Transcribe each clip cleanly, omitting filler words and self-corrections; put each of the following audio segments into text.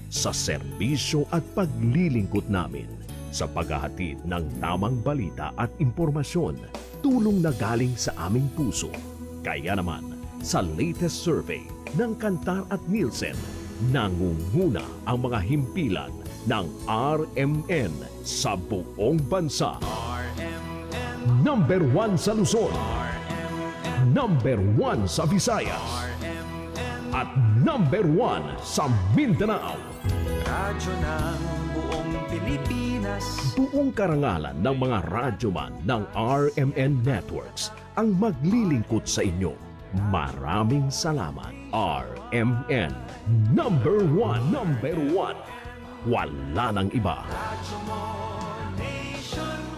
sa serbisyo at paglilingkod namin sa paghahatid ng tamang balita at impormasyon, tulong na galing sa aming puso. Kaya naman, sa latest survey ng Kantar at Nielsen, nangunguna ang mga himpilan ng RMN sa buong bansa. Number 1 sa Luzon, Number 1 sa Visayas, at Number 1 sa Mindanao. Radyo ng buong Pilipinas. Buong karangalan ng mga radyoman ng RMN Networks ang maglilingkod sa inyo. Maraming salamat. RMN Number 1, Number 1. Wala nang iba. Radyo mo nationwide.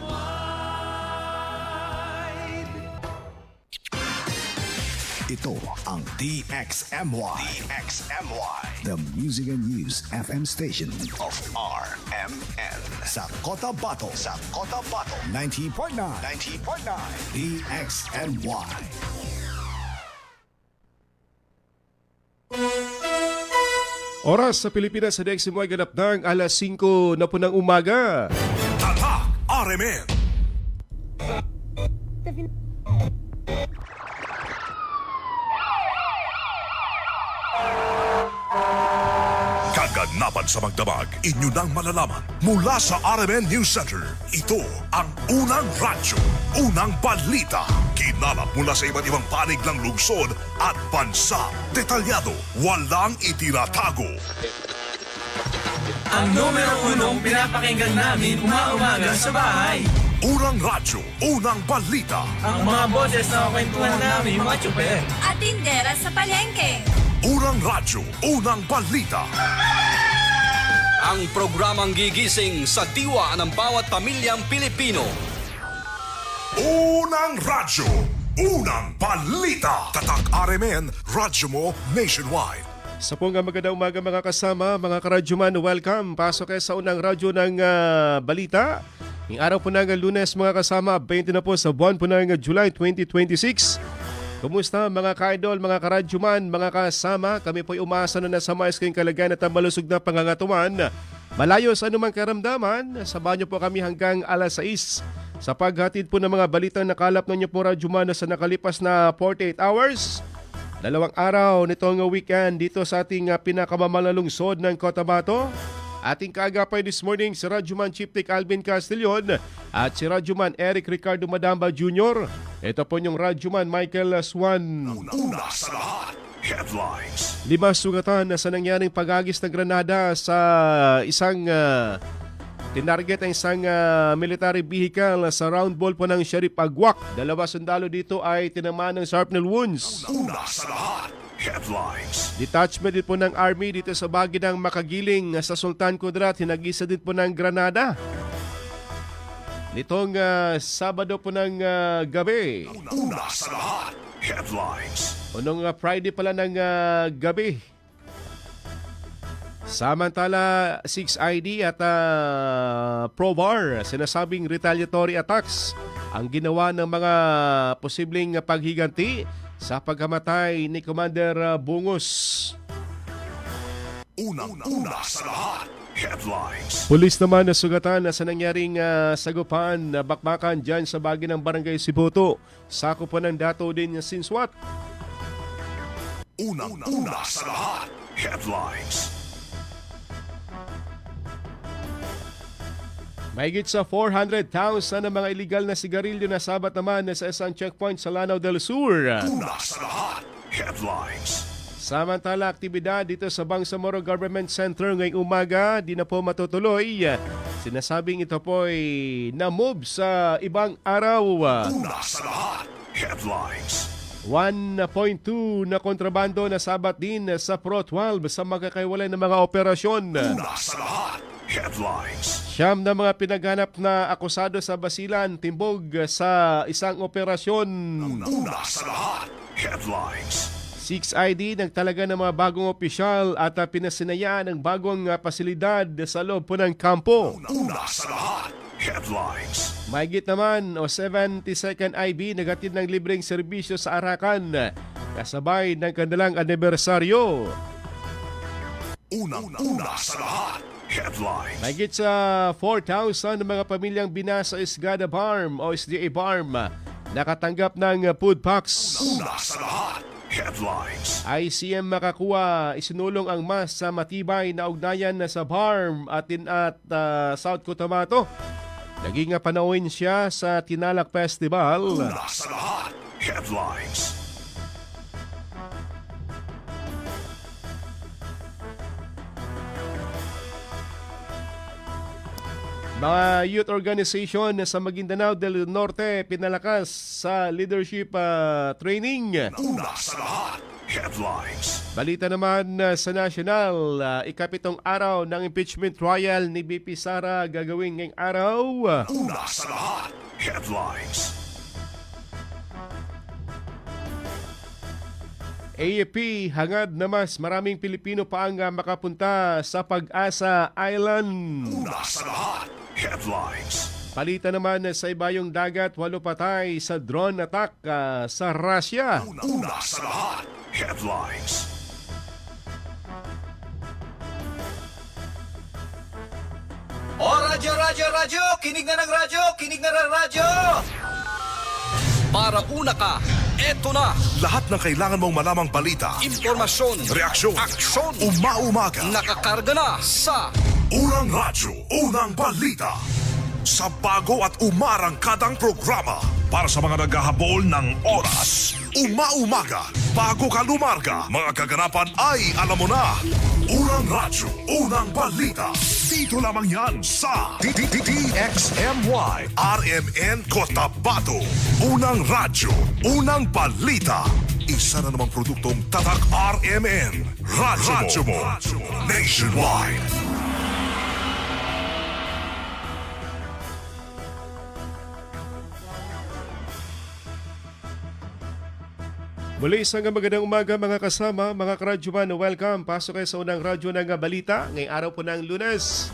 Ito ang DXMY. The Music and News FM station of RMN. Sa Cotabato. 90.9. DXMY. Oras sa Pilipinas sa DXMY ganap ng alas 5 na po ng umaga. Tatak RMN. Kaganapan sa magdamag, inyo nang malalaman mula sa RMN News Center. Ito ang unang radyo, unang balita. Kinalap mula sa iba't ibang panig ng lungsod at bansa. Detalyado, walang itinatago. Ang numero 1 pinapakinggan namin umaga sa bahay. Unang radyo, unang balita. Ang mga boses na kwentuhan namin mga tsuper. At tindera sa palengke. Unang radyo, unang balita. Ang programang gigising sa diwa ng bawat pamilyang Pilipino. Unang radyo, unang balita. Tatak RMN, radyo mo nationwide. Sa pong magandang umaga mga kasama, mga karadyoman, welcome. Pasok kayo sa unang radyo ng balita. Yung araw po ng Lunes mga kasama, 20 na po sa buwan po ng July 2026. Kumusta mga ka-idol, mga karadyoman, mga kasama? Kami po'y umasa na nasa mais kayong kalagayan at ang malusog na pangangatuan. Malayo sa anumang karamdaman, sabahan niyo po kami hanggang alas 6 sa paghatid po ng mga balitang nakalap ninyo po radyoman sa nakalipas na 48 hours. 2 araw nitong weekend dito sa ating pinakamamalang lungsod ng Cotabato. Ating kaagapay this morning si Radyoman Chief Tech Alvin Castillon at si Radyoman Eric Ricardo Madamba Jr. Ito po yung Radyoman Michael Swan. Una sa lahat, headlines. 5 sugatan na sa nangyaring pag-agis ng granada sa isang tinarget ang isang military vehicle sa round ball po ng Sheriff Agwak. 2 sundalo dito ay tinamaan ng shrapnel wounds. Una sa lahat, headlines. Detachment din po ng Army dito sa bahagi ng Makagiling sa Sultan Kudarat. Hinagisa din po ng granada. Nitong Sabado po ng gabi. Una sa lahat, headlines. O nung Friday pala ng gabi. Samantala, 6ID at Probar, sinasabing retaliatory attacks ang ginawa ng mga posibleng paghiganti sa pagkamatay ni Commander Bungos. Una sa lahat, headlines. Pulis naman na sugatan na sa nangyaring sagupan na bakbakan dyan sa bagi ng Barangay Sibuto. Sako po ng dato din Sinswat. Una sa lahat, headlines. Mahigit sa 400,000 na mga illegal na sigarilyo na sabat naman sa isang checkpoint sa Lanao del Sur. Una sa lahat, headlines. Samantala, aktibidad dito sa Bangsamoro Government Center ngayong umaga di na po matutuloy. Sinasabing ito po ay na-move sa ibang araw. Una sa lahat, headlines. 1.2 na kontrabando na sabat din sa Pro 12 sa magkakaiwalay ng mga operasyon. Una sa lahat, headlines. Siyam na mga pinaghanap na akusado sa Basilan, timbog sa isang operasyon. Una sa lahat, headlines. 6ID nagtalaga ng mga bagong opisyal at pinasinayaan ng bagong pasilidad sa loob po ng kampo. Una sa lahat, headlines. Mahigit naman o 72nd IB nagatid ng libreng serbisyo sa Arakan kasabay ng kanilang anibersaryo. Unang-una sa lahat, headlines. Mahigit sa 4,000 na mga pamilyang binasa Isgada Farm o SDA Farm nakatanggap ng food packs. Una sa lahat, headlines. ICM makakuha, isinulong ang mas sa matibay na ugnayan na sa farm at South Cotabato. Naging panauhin siya sa Tinalak Festival. Una sa lahat, headlines. Mga youth organization sa Maguindanao del Norte pinalakas sa leadership training. Una sa lahat, headlines. Balita naman sa national, ikapitong araw ng impeachment trial ni BP Sara gagawin ngayong araw. Una sa lahat, headlines. AFP hangad na mas maraming Pilipino pa ang makapunta sa Pag-asa Island. Una sa lahat, headlines. Balita naman sa ibayong dagat, 8 patay sa drone attack sa Russia. Una sa lahat, headlines. O radyo, radyo, radyo! Kinig na ng radyo! Kinig na ng radyo! Para una ka, eto na. Lahat ng kailangan mong malamang balita, Impormasyon, reaksyon, aksyon, umaumaga. nakakarga na sa Unang radyo, unang balita. Sa bago at umarangkadang programa para sa mga naghahabol ng oras. Umaumaga, bago ka lumarga, mga kaganapan ay alam mo na. Unang radyo, unang balita. Dito lamang yan sa DXMY RMN Cotabato. Unang radyo, unang balita. Isa na namang produktong Tatak RMN. Radyo mo. Nationwide. Muli isang magandang umaga mga kasama, mga karadyoman. Welcome. Pasok kayo sa unang radyo ng balita. Ngayong araw po ng Lunes,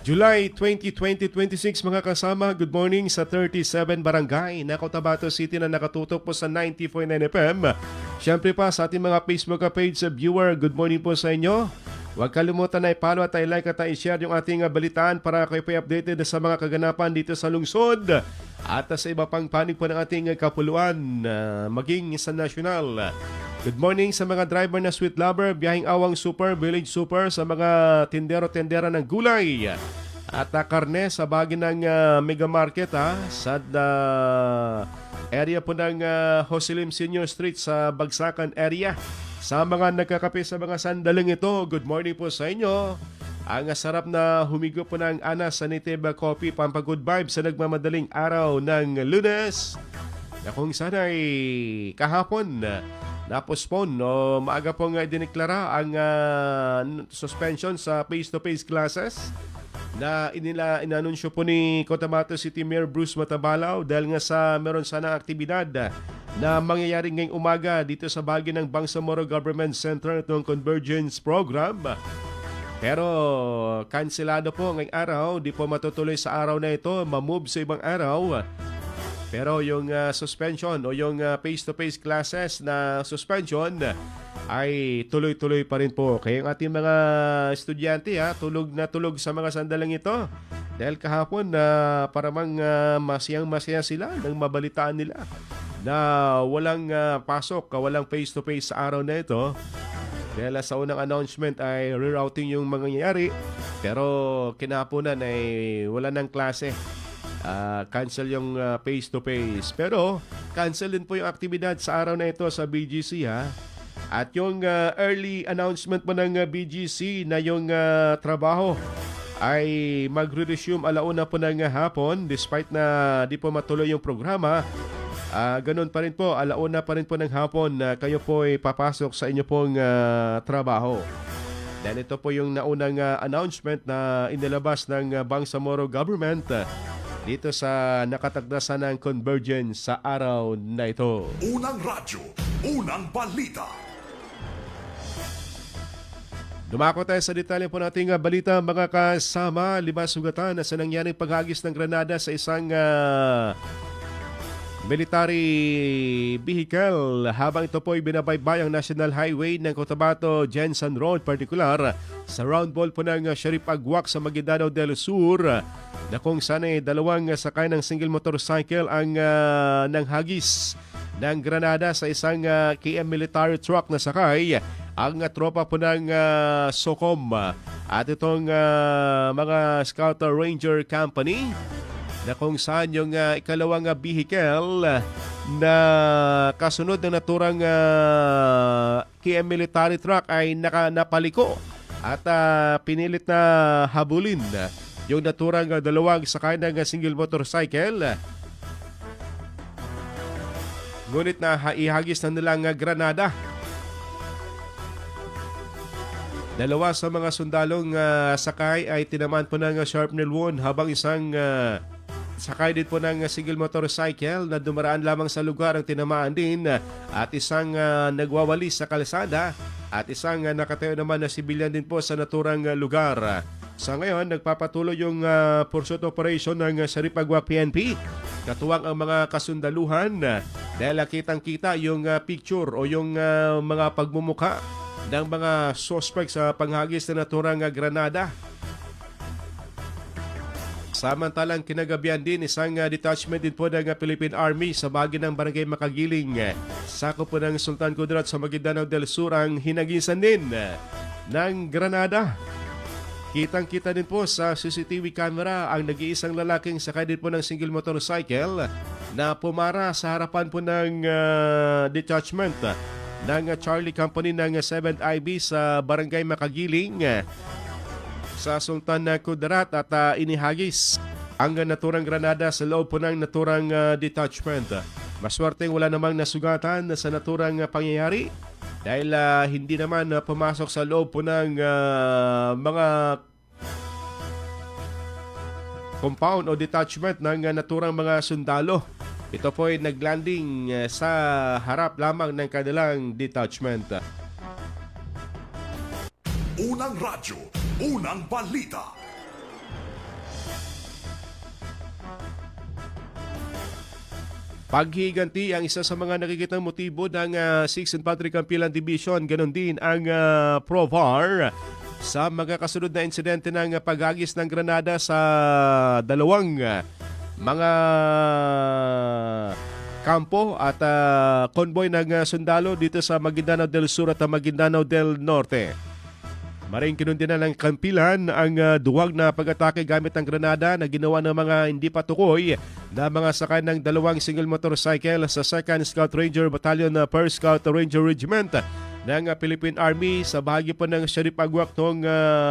July 20, 2026 mga kasama. Good morning sa 37 Barangay na Cotabato City na nakatutok po sa 90.9 FM. Siyempre pa sa ating mga Facebook page sa viewer, good morning po sa inyo. Huwag kalimutan na i-follow at i-like at i-share yung ating balitaan para kayo po updated sa mga kaganapan dito sa lungsod at sa iba pang panig po ng ating kapuluan, maging sa nasyonal. Good morning sa mga driver na sweet lover, biyahing awang super, village super, sa mga tindero-tendera ng gulay at karne sa bagay ng mega market sa area po ng Joselim Senior Street sa Bagsakan area. Sa mga nagkakape sa mga sandaling ito, good morning po sa inyo. Ang sarap na humigo po ng Anas Native Coffee, pampagood vibes sa nagmamadaling araw ng Lunes na kung sana ay kahapon na-postpone o maaga pong diniklara ang suspension sa face-to-face classes na inanunsyo po ni Cotabato City Mayor Bruce Matabalaw dahil nga sa meron sana aktibidad na mangyayari ngayong umaga dito sa bahagi ng Bangsamoro Government Center itong Convergence Program. Pero kanselado po ngayong araw, di po matutuloy sa araw na ito, mamove sa ibang araw. Pero yung suspension o yung face-to-face classes na suspension ay tuloy-tuloy pa rin po. Kaya yung ating mga estudyante tulog na tulog sa mga sandaling ito. Dahil kahapon paramang masayang-masaya sila nang mabalitaan nila na walang pasok, walang face-to-face sa araw na ito. Dahil sa unang announcement ay rerouting yung mangyayari. Pero kinahaponan ay wala ng klase. Cancel yung face-to-face. Pero cancel din po yung aktibidad sa araw na ito sa BGC At yung early announcement mo ng BGC na yung trabaho ay magre-resume alauna po ng hapon despite na di po matuloy yung programa. Ganun pa rin po, alauna pa rin po ng hapon na kayo po ay papasok sa inyo pong trabaho. Then ito po yung naunang announcement na inilabas ng Bangsamoro Government dito sa nakatagdasan ng Convergence sa araw na ito. Unang radyo, unang balita. Dumako tayo sa detalye po nating balita mga kasama. 5 sugatan sa nangyaring paghagis ng granada sa isang military vehicle habang ito po ay binabaybay ang National Highway ng Cotabato Jensen Road, partikular sa round ball po ng Sharif Agwak sa Maguindanao del Sur, na kung saan ay dalawang sakay ng single motorcycle ang nanghagis ng granada sa isang KM military truck na sakay ang tropa po ng SOCOM at itong mga Scout Ranger Company, na kung saan yung ikalawang vehicle na kasunod ng naturang KM military truck ay napaliko at pinilit na habulin yung naturang dalawang sakay ng single motorcycle. Ngunit na ihagis na nilang granada. Dalawa sa mga sundalong sakay ay tinamaan po ng shrapnel wound, habang isang sakay din po ng single motorcycle na dumaraan lamang sa lugar ang tinamaan din, at isang nagwawalis sa kalsada at isang nakatayo naman na sibilyan din po sa naturang lugar. Sa ngayon, nagpapatuloy yung pursuit operation ng Sharif Agwak PNP. Katuwang ang mga kasundaluhan dahil kitang-kita yung picture o yung mga pagmumuka ng mga suspect sa panghagis na naturang granada. Samantalang kinagabihan din isang detachment din po ng Philippine Army sa bahagi ng Barangay Makagiling, sakop po ng Sultan Kudarat sa Maguindanao del Sur, ang hinagisan din ng granada. Kitang-kita din po sa CCTV camera ang nag-iisang lalaking sakay din po ng single motorcycle na pumara sa harapan po ng detachment ng Charlie Company ng 7th IB sa Barangay Makagiling sa Sultan Kudarat at inihagis ang naturang granada sa loob po ng naturang detachment. Maswerteng wala namang nasugatan sa naturang pangyayari dahil hindi naman pumasok sa loob po ng mga compound o detachment ng naturang mga sundalo. Ito po ay naglanding sa harap lamang ng kanilang detachment. Unang radyo, unang balita. Paghiganti ang isa sa mga nakikitang motibo ng 6th Infantry Campilan Division, ganon din ang PROVAR sa mga kasunod na insidente ng paghagis ng granada sa dalawang mga kampo at konvoy ng sundalo dito sa Maguindanao del Sur at Maguindanao del Norte. Maring kinundinan ng kampilan ang duwag na pag-atake gamit ng granada na ginawa ng mga hindi patukoy na mga sakay ng dalawang single motorcycle sa 2nd Scout Ranger Battalion 1st Scout Ranger Regiment ng Philippine Army sa bahagi po ng Sharif Agwak noong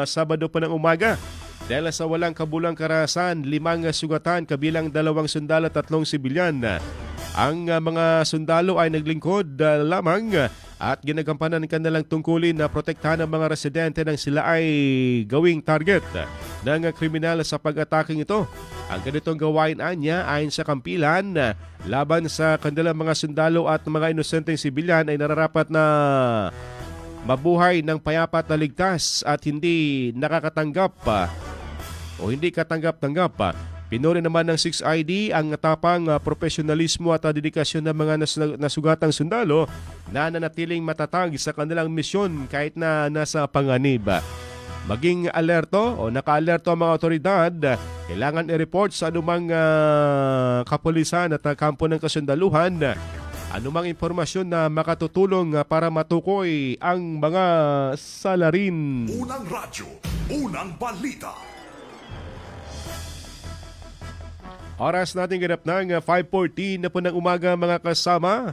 Sabado po ng umaga. Dahil sa walang kabulang karahasan, 5 sugatan kabilang 2 sundalo at 3 sibilyan. Ang mga sundalo ay naglingkod lamang at ginagampanan ng kanilang tungkulin na protektahan ang mga residente nang sila ay gawing target ng kriminal sa pag-ataking ito. Ang ganitong gawain anya ayon sa kampilan laban sa kanilang mga sundalo at mga inosenteng sibilyan ay nararapat na mabuhay ng payapa at ligtas at hindi nakakatanggap o hindi katanggap-tanggap. Pinuri naman ng 6ID ang tapang profesionalismo at dedikasyon ng mga nasugatang sundalo na nanatiling matatag sa kanilang misyon kahit na nasa panganib. Maging alerto o naka-alerto ang mga otoridad, kailangan i-report sa anumang kapulisan at kampo ng kasundaluhan anumang impormasyon na makatutulong para matukoy ang mga salarin. Unang radyo, unang balita. Oras natin ganap ng 5:14 na po ng umaga mga kasama.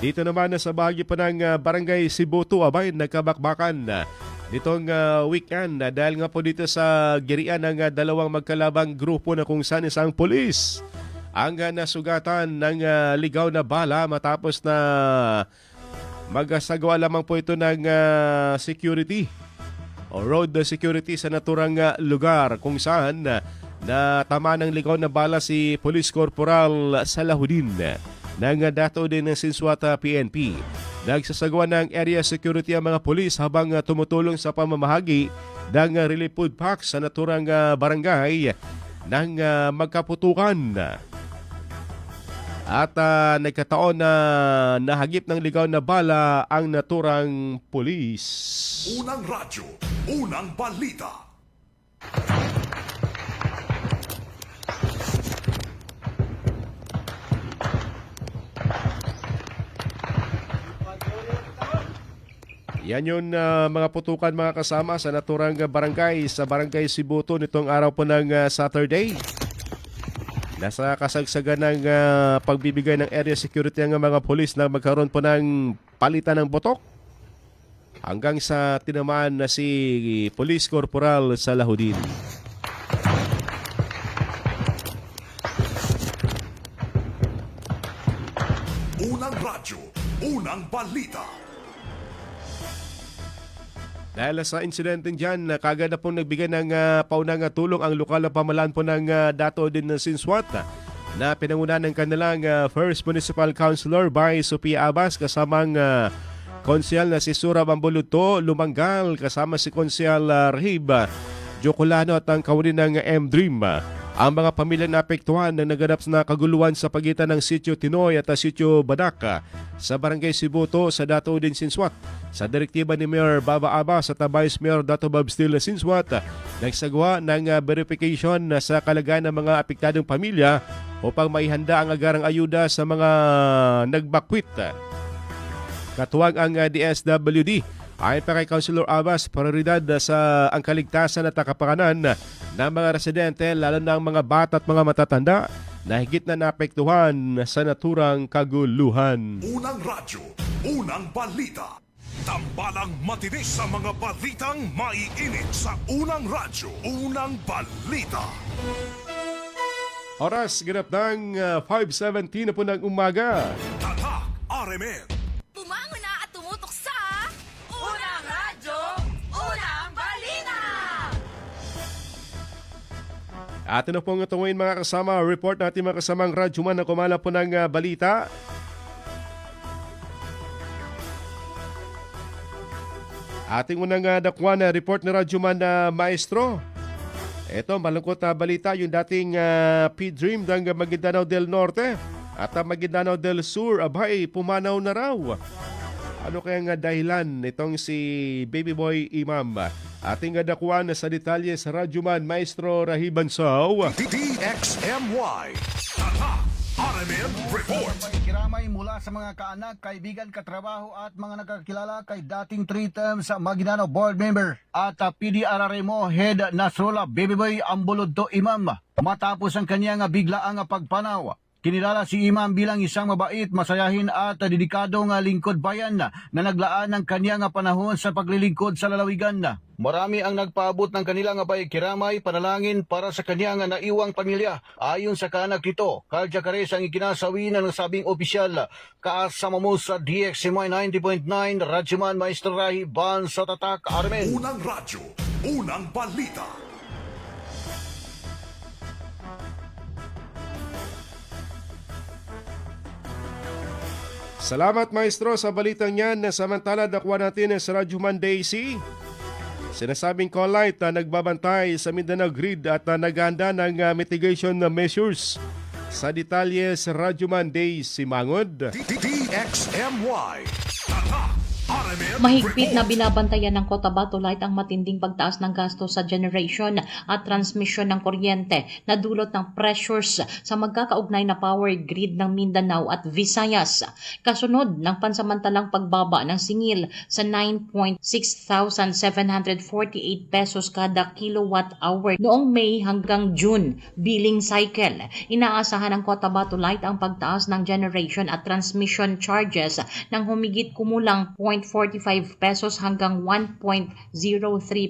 Dito naman sa bahagi pa ng Barangay Sibuto, abay nagkabakbakan nitong weekend dahil nga po dito sa girian ng dalawang magkalabang grupo na kung saan isang pulis ang nasugatan ng ligaw na bala matapos na magsagawa lamang po ito ng security o road security sa naturang lugar kung saan na tama ng ligaw na bala si Police Corporal Salahudin ng dato din ng Sinswata PNP. Nagsasagawa ng area security ang mga pulis habang tumutulong sa pamamahagi ng relief food packs sa naturang barangay ng magkaputukan. At nagkataon na nahagip ng ligaw na bala ang naturang pulis. Unang radyo, unang balita. Yan yung mga putukan mga kasama sa naturang barangay sa Barangay Sibuto nitong araw po ng Saturday. Nasa kasagsagan ng pagbibigay ng area security ang mga polis na magkaroon po ng palitan ng botok. Hanggang sa tinamaan na si Police Corporal Salahudin. Unang radyo, unang balita. Dahil sa insidente dyan, kagad na pong nagbigay ng paunang tulong ang lokal na pamalaan po ng Dato din ng Sinswat na pinangunahan ng kanilang First Municipal Councilor by Sophia Abbas kasamang Konsyal na si Surab Ambuluto, Lumanggal kasama si Konsyal Rahib Jocolano at ang kawani ng M-Dream. Ang mga pamilya na apektuhan ng naganap na kaguluhan sa pagitan ng Sitio Tinoy at Sitio Badaka sa Barangay Sibuto sa Dato din Sinswat. Sa direktiba ni Mayor Baba Abbas at Vice Mayor Dato Bob Steele Sinswat, nagsagawa ng verification sa kalagayan ng mga apektadong pamilya upang maihanda ang agarang ayuda sa mga nagbakwit. Katuwang ang DSWD. Ayon pa kay Councilor Abbas, prioridad sa ang kaligtasan at kapakanan ng mga residente lalo na ang mga bata at mga matatanda na higit na naapektuhan sa naturang kaguluhan. Unang radyo, unang balita. Tambalang matinis sa mga balitang maiinit sa unang radyo, unang balita. Oras ganap ng 5:17 na po ng umaga. Tatak RMN. Bumangon na at tumutok sa Unang Radyo, Unang Balita! Atin na pong tunguin mga kasama, report natin mga kasamang radyoman na kumala po ng balita. Ating unang dakwan na report na radyoman na Maestro. Ito, malungkot na balita yung dating P-Dream ng Maguindanao del Norte at Maguindanao del Sur, abay, pumanaw na raw. Ano kaya nga dahilan nitong si Baby Boy Imam? Ating dakwan sa detalye sa radyoman Maestro Rahiban Saw. DXMY. Tatak RMN Report. Kiramay mula sa mga kaanak, kaibigan, katrabaho at mga nagkakilala kay dating 3 terms Maguindanao Board Member at PDRRMO Head Nasrullah Babyboy Ambulodto Imam. Matapos ang kanyang biglaang pagpanaw, kinilala si Imam bilang isang mabait, masayahin at dedikadong lingkod bayan na naglaan ng kanyang panahon sa paglilingkod sa lalawigan. Marami ang nagpaabot ng kanilang pakikiramay, panalangin para sa kanyang naiwang pamilya. Ayon sa kaanak nito, Carl Jacares ang ikinasawi ng nasabing opisyal. Kaasama mo sa DXMY 90.9, Radyoman Maestro Rahiban sa Tatak Armen. Unang radyo, unang balita. Salamat Maestro sa balitang yan. Samantala, dakwa natin sa Radyoman Daisy. Sinasabing Colite na nagbabantay sa Mindanao Grid at naghahanda ng mitigation measures. Sa detalye sa Radyoman Daisy Mangod. DXMY. Tatak RMN Mahigpit na Report. binabantayan ng Cotabato Light ang matinding pagtaas ng gasto sa generation at transmission ng kuryente na dulot ng pressures sa magkakaugnay na power grid ng Mindanao at Visayas. Kasunod ng pansamantalang pagbaba ng singil sa 9,6,748 pesos kada kilowatt hour noong May hanggang June billing cycle. Inaasahan ng Cotabato Light ang pagtaas ng generation at transmission charges ng humigit kumulang 0.45 pesos hanggang 1.03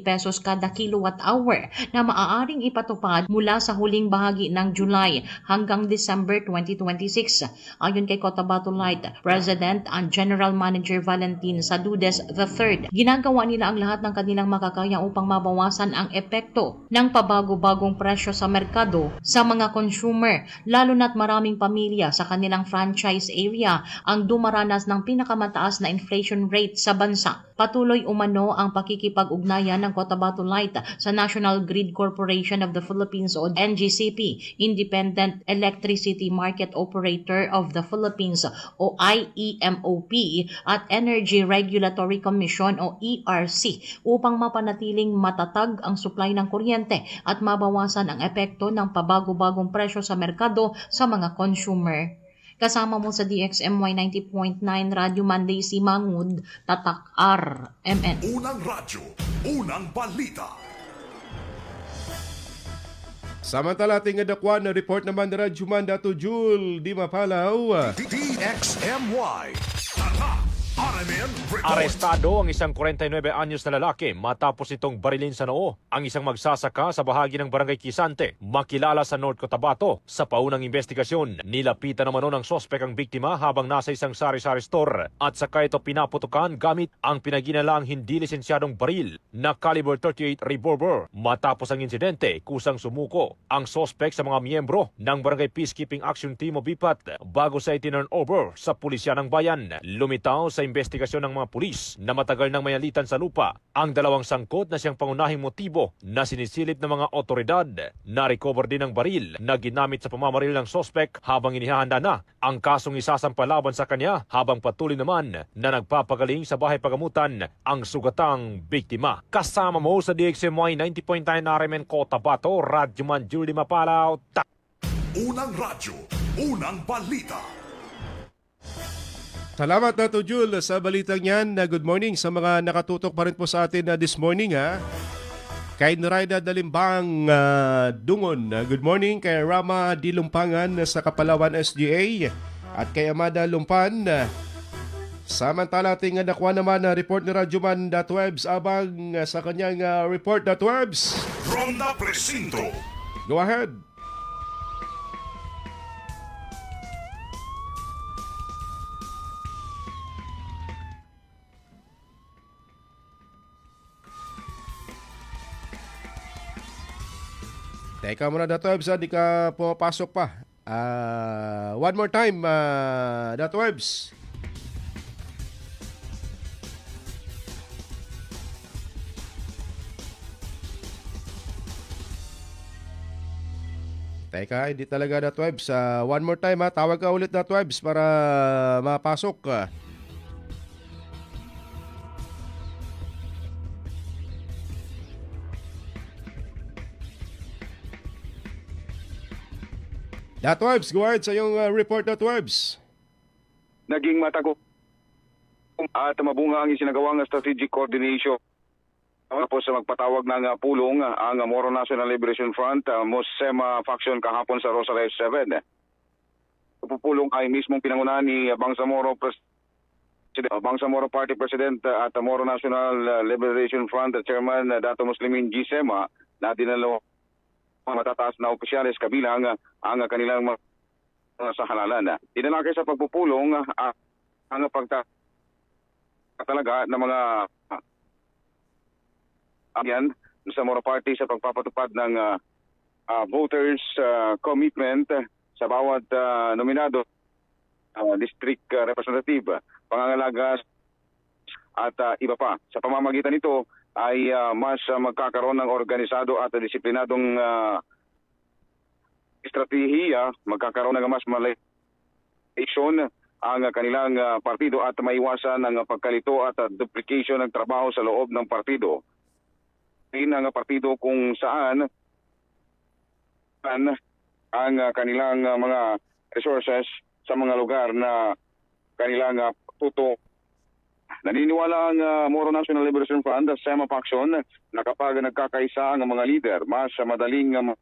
pesos kada kilowatt hour na maaaring ipatupad mula sa huling bahagi ng July hanggang December 2026. Ayon kay Cotabato Light President and General Manager Valentin Sadudes III, ginagawa nila ang lahat ng kanilang makakaya upang mabawasan ang epekto ng pabago-bagong presyo sa merkado sa mga consumer, lalo na't maraming pamilya sa kanilang franchise area ang dumaranas ng pinakamataas na inflation rate rate sa bansa. Patuloy umano ang pakikipag-ugnayan ng Cotabato Light sa National Grid Corporation of the Philippines o NGCP, Independent Electricity Market Operator of the Philippines o IEMOP at Energy Regulatory Commission o ERC upang mapanatiling matatag ang supply ng kuryente at mabawasan ang epekto ng pabago-bagong presyo sa merkado sa mga consumer. Kasama mo sa DXMY 90.9 Radyo Monday si Mangud, Tatak RMN. Unang radyo, unang balita. Samantala ating adakwan na report naman ni Radyo Man Dato Jul Di Mapalaw. DXMY. Tatak RMN Report. Arestado ang isang 49 anyos na lalaki matapos itong barilin sa noo ang isang magsasaka sa bahagi ng Barangay Quisante, makilala sa North Cotabato. Sa paunang investigasyon, nilapitan naman noon ang sospek ang biktima habang nasa isang sari-sari store at saka ito pinaputukan gamit ang pinaginalaang hindi lisensyadong baril na caliber 38 revolver. Matapos ang insidente, kusang sumuko ang sospek sa mga miyembro ng Barangay Peacekeeping Action Team o BIPAT bago sa itinurn over sa pulisya ng bayan. Lumitaw sa investigasyon ng mga pulis na matagal nang mayalitan sa lupa ang dalawang sangkot na siyang pangunahing motibo na sinisilip ng mga otoridad. Na-recover din ang baril na ginamit sa pamamaril ng sospek habang inihahanda na ang kasong isasampalaban sa kanya habang patuloy naman na nagpapagaling sa bahay pagamutan ang sugatang biktima. Kasama mo sa DXMY 90.9 RMN Cotabato, Radyo Man Julie Mapalaw. Unang radyo, unang balita. Salamat Dato Jul sa balitang yan. Good morning sa mga nakatutok pa rin po sa atin this morning. Kay Noraida Dalimbang Dungon. Good morning kay Rama Dilumpangan sa Kapalawan SGA at kay Amada Lumpan. Samantala ating nakuha naman na report ni Radyoman.webs abang sa kanyang report.webs. Ronda Presinto. Go ahead. Teka muna Datwebs, di ka pumapasok pa. One more time, Datwebs. Teka, hindi talaga Datwebs. One more time tawag ka ulit Datwebs para mapasok. Datwebs, go ahead sa iyong report, Datwebs. Naging matago at mabunga ang isinagawang strategic coordination tapos sa magpatawag ng pulong ang Moro National Liberation Front, MOSEMA faction kahapon sa Rosario 7. Pupulong ay mismong pinangunahan ni Bangsamoro Party President at Moro National Liberation Front Chairman Dato Muslimin Gisema na dinalo matataas na opisyales kabilang ang kanilang mga sa halalan. Tinalakay sa pagpupulong ang pagtatalaga ng mga yan sa Moro Party sa pagpapatupad ng voters commitment sa bawat nominado district representative, pangangalaga at iba pa. Sa pamamagitan nito ay mas magkakaroon ng organisado at disiplinadong estratehiya, magkakaroon ng mas malation ang kanilang partido at maiwasan ang pagkalito at duplication ng trabaho sa loob ng partido. Ang partido kung saan ang kanilang mga resources sa mga lugar na kanilang tutok. Naniniwala ang Moro National Liberation Front, SEMA faction, na kapag nagkakaisa ang mga leader, mas madaling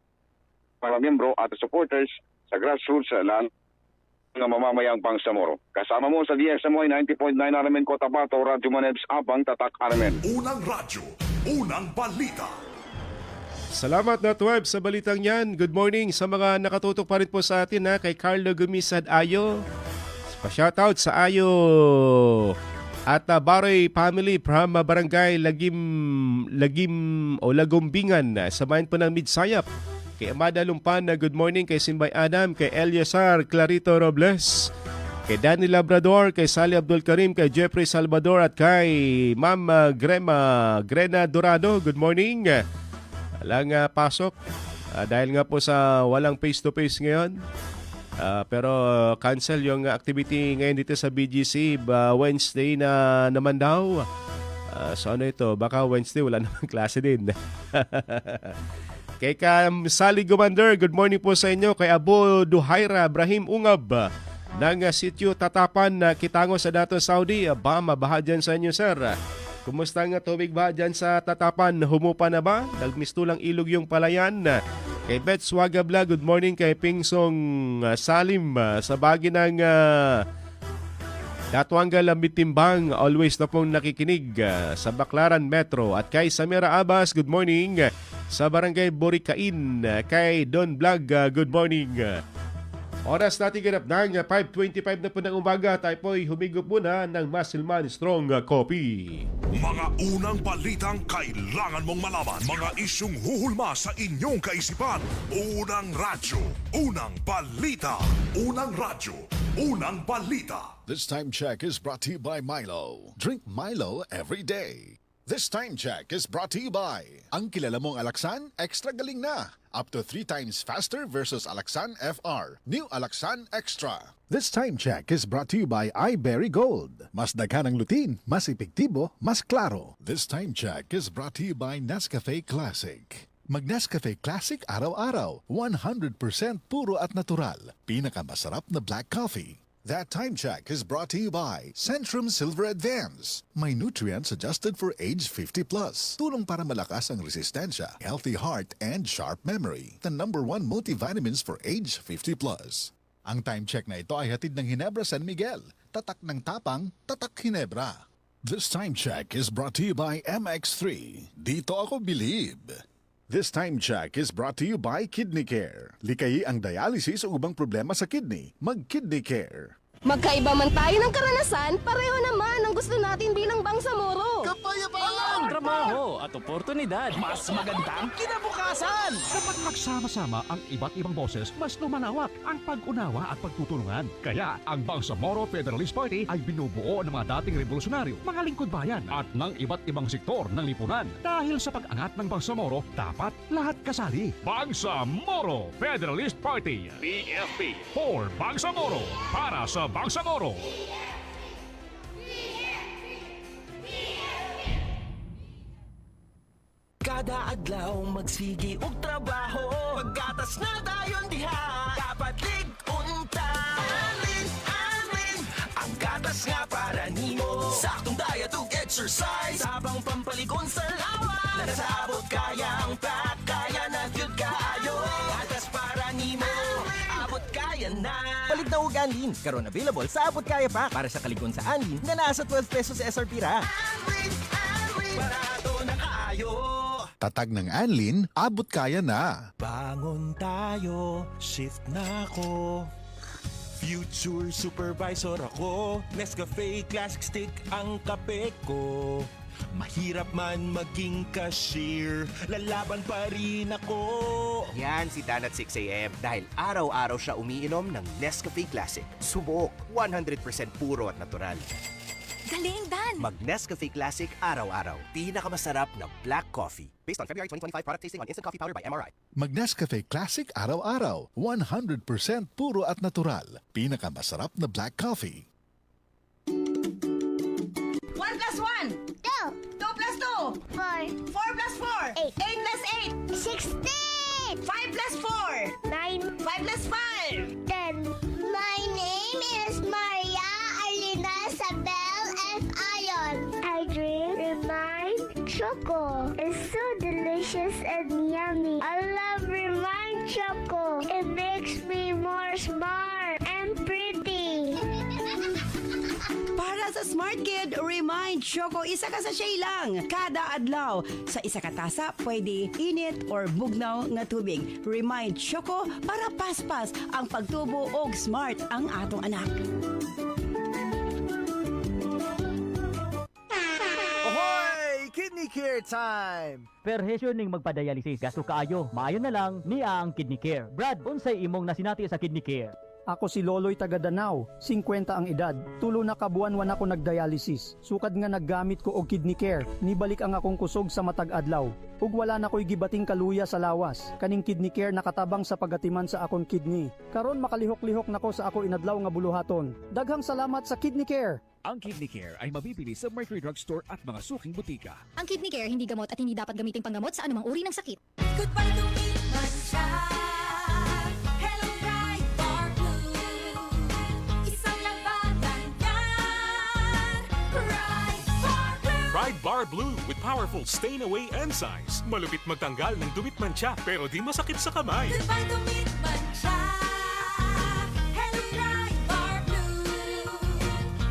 mga miyembro at supporters sa grassroots lalo ng mamamayang Bangsamoro. Kasama mo sa DXMY 90.9 RMN Cotabato, Radyo Manebs Abang, Tatak RMN. Unang radyo, unang balita. Salamat Datwebs sa balitang yan. Good morning sa mga nakatutok pa rin po sa atin kay Carlo Gumisad Ayo. Pa-shoutout sa Ayo at Baroy family from Barangay Lagumbingan sa bayan po ng Midsayap. Kay Amada Lumpan, good morning. Kay Simbay Adam, kay Eliasar Clarito Robles, kay Danny Labrador, kay Sally Abdul Karim, kay Jeffrey Salvador at kay Ma'am Grena Dorado. Good morning. Walang pasok dahil nga po sa walang face-to-face ngayon. Pero cancel yung activity ngayon dito sa BGC. Wednesday na naman daw. So ano ito? Baka Wednesday wala namang klase din. Kay Sally Gumander, good morning po sa inyo. Kay Abu Duhaira Brahim Ungab ng sitio Tatapan, Kitango sa Dato Saudi. Mabaha dyan sa inyo, sir. Kumusta nga tubig ba dyan sa Tatapan? Humupa na ba? Nagmistulang ilog yung palayan. Kay Bet Swagabla, good morning. Kay Pingsong Salim sa bagi ng Datuanga Lambitimbang, always na pong nakikinig sa Baclaran Metro. At kay Samira Abbas, good morning. Sa Barangay Boricain, kay Don Vlog, good morning. Oras natin ganap ng 5:25 na po ng umaga. Tayo po'y humigop muna ng Muscleman Strong Coffee. Mga unang balitang kailangan mong malaman. Mga isyung huhulma sa inyong kaisipan. Unang radyo, unang balita. Unang radyo, unang balita. This time check is brought to you by Milo. Drink Milo every day. This time check is brought to you by ang kilala mong Alaxan, extra galing na. Up to 3 times faster versus Alaxan FR. New Alaxan Extra. This time check is brought to you by iBerry Gold. Mas daghan ang lutin, mas epektibo, mas klaro. This time check is brought to you by Nescafe Classic. Mag-Nescafe Classic araw-araw. 100% puro at natural. Pinakamasarap na black coffee. That time check is brought to you by Centrum Silver Advance. May nutrients adjusted for age 50 plus. Tulong para malakas ang resistensya, healthy heart, and sharp memory. The #1 multivitamins for age 50 plus. Ang time check na ito ay hatid ng Ginebra San Miguel. Tatak ng tapang, tatak Ginebra. This time check is brought to you by MX3. Dito ako believe. This time check is brought to you by Kidney Care. Likayi ang dialysis o ubang problema sa kidney. Mag-Kidney Care. Magkaiba man tayo ng karanasan, pareho naman ang gusto natin bilang Bangsamoro. Kapayapaan! Trabaho at oportunidad. Mas magandang kinabukasan. Kapag magsama-sama ang iba't ibang boses, mas lumalawak ang pag-unawa at pagtutulungan. Kaya ang Bangsamoro Federalist Party ay binubuo ng mga dating revolusyonaryo, mga lingkod bayan at ng iba't ibang sektor ng lipunan. Dahil sa pag-angat ng Bangsamoro, dapat lahat kasali. Bangsamoro Federalist Party. PFP for Bangsamoro. Para sa Bangsamoro. Kada adlaw magsigi og trabaho. Pagkatas na dayon diha. Dapat lig-unta. Amin, ang gatas nga para nimo. Saktong diet ug exercise. Sabang pampaligon sa lawas. Nasabot kaya ang pack. Kaya na gyud kaayo. Gatas para nimo. Abot kaya na. Palit na og Anlin. Karon available sa Abot Kaya Pack. Para sa kaligon sa Anlin na nasa 12 pesos SRP ra. Barato na kaayo. Tatag ng Anlin, abot kaya na. Bangon tayo, shift na ako. Future supervisor ako. Nescafe Classic Stick ang kape ko. Mahirap man maging cashier, lalaban pa rin ako. Yan si Dan at 6 a.m. dahil araw-araw siya umiinom ng Nescafe Classic. Subok, 100% puro at natural. Galing, Dan! Mag-Nescafe Classic araw-araw. Pinakamasarap na black coffee. Based on February 2025 product tasting on Instant Coffee Powder by MRI. Mag-Nescafe Classic araw-araw. 100% puro at natural. Pinakamasarap na black coffee. 1 plus 1! 2! 2 plus 2! 4! 4 plus 4! 8! 8 plus 8! 16! 5 plus 4! 9! 5 plus 5! 10! My name is Maria Arlina Isabel F. Ayon. I drink Remind Choco. It's so delicious and yummy. I love Remind Choco. It makes me more smart and pretty. Para sa Smart Kid, Remind Choco, isa ka sa shay lang. Kada adlaw, sa isa ka tasa, pwede init or bugnaw nga tubig. Remind Choco para paspas ang pagtubo og smart ang atong anak. Ahoy! Kidney Care time! Perhesyo ning magpadayalisis gasto kaayo. Maayo na lang niya ang Kidney Care. Brad, unsay imong nasinati sa Kidney Care? Ako si Loloy taga Danau, 50 ang edad. Tulo na kabuan-wan ako nagdialysis. Sukad nga naggamit ko og kidney care. Nibalik ang akong kusog sa matag adlaw. Ug wala na ko'y gibating kaluya sa lawas. Kaning kidney care nakatabang sa pagatiman sa akong kidney. Karon makalihok-lihok nako sa ako inadlaw nga buluhaton. Daghang salamat sa kidney care. Ang Kidney Care ay mabibili sa Mercury Drugstore at mga suking butika. Ang Kidney Care hindi gamot at hindi dapat gamitin panggamot sa anumang uri ng sakit. Goodbye to me, Hello, Bright Bar Blue. Isang labanan yan. Bright Bar Blue. Pride Bar Blue with powerful stain-away enzymes. Malupit magtanggal ng dumit mancha pero di masakit sa kamay. Goodbye to me, Hello, Bright Bar Blue.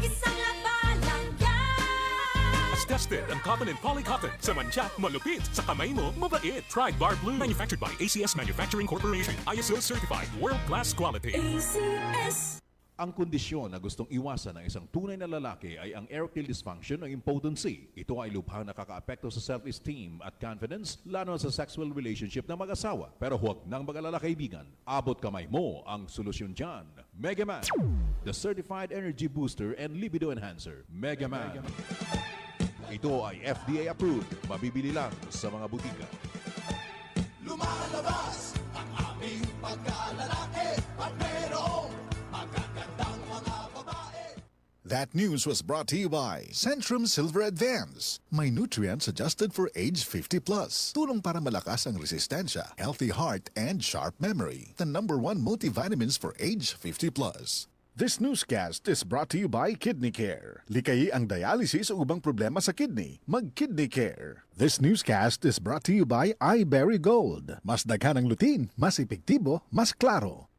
Isang labanan yan. As tested ang cotton and polycotton. Sa mancha, malupit. Sa kamay mo, mabait. Pride Bar Blue. Manufactured by ACS Manufacturing Corporation. ISO certified. World-class quality. ACS. Ang kondisyon na gustong iwasan ng isang tunay na lalaki ay ang erectile dysfunction o impotency. Ito ay lubhang nakakaapekto sa self-esteem at confidence, lalo sa sexual relationship ng mag-asawa. Pero huwag nang mag-alala kaibigan. Abot kamay mo ang solusyon dyan. Mega Man, the certified energy booster and libido enhancer. Mega Man. Ito ay FDA approved. Mabibili lang sa mga butika. Lumalabas ang aming pagkalalaki at merong magagandang mga babae. That news was brought to you by Centrum Silver Advance. May nutrients adjusted for age 50 plus. Tulong para malakas ang resistensya, healthy heart, and sharp memory. The #1 multivitamins for age 50 plus. This newscast is brought to you by Kidney Care. Likayi ang dialysis o ubang problema sa kidney. Mag-Kidney Care. This newscast is brought to you by iBerry Gold. Mas daghan ang lutin, mas epektibo, mas klaro.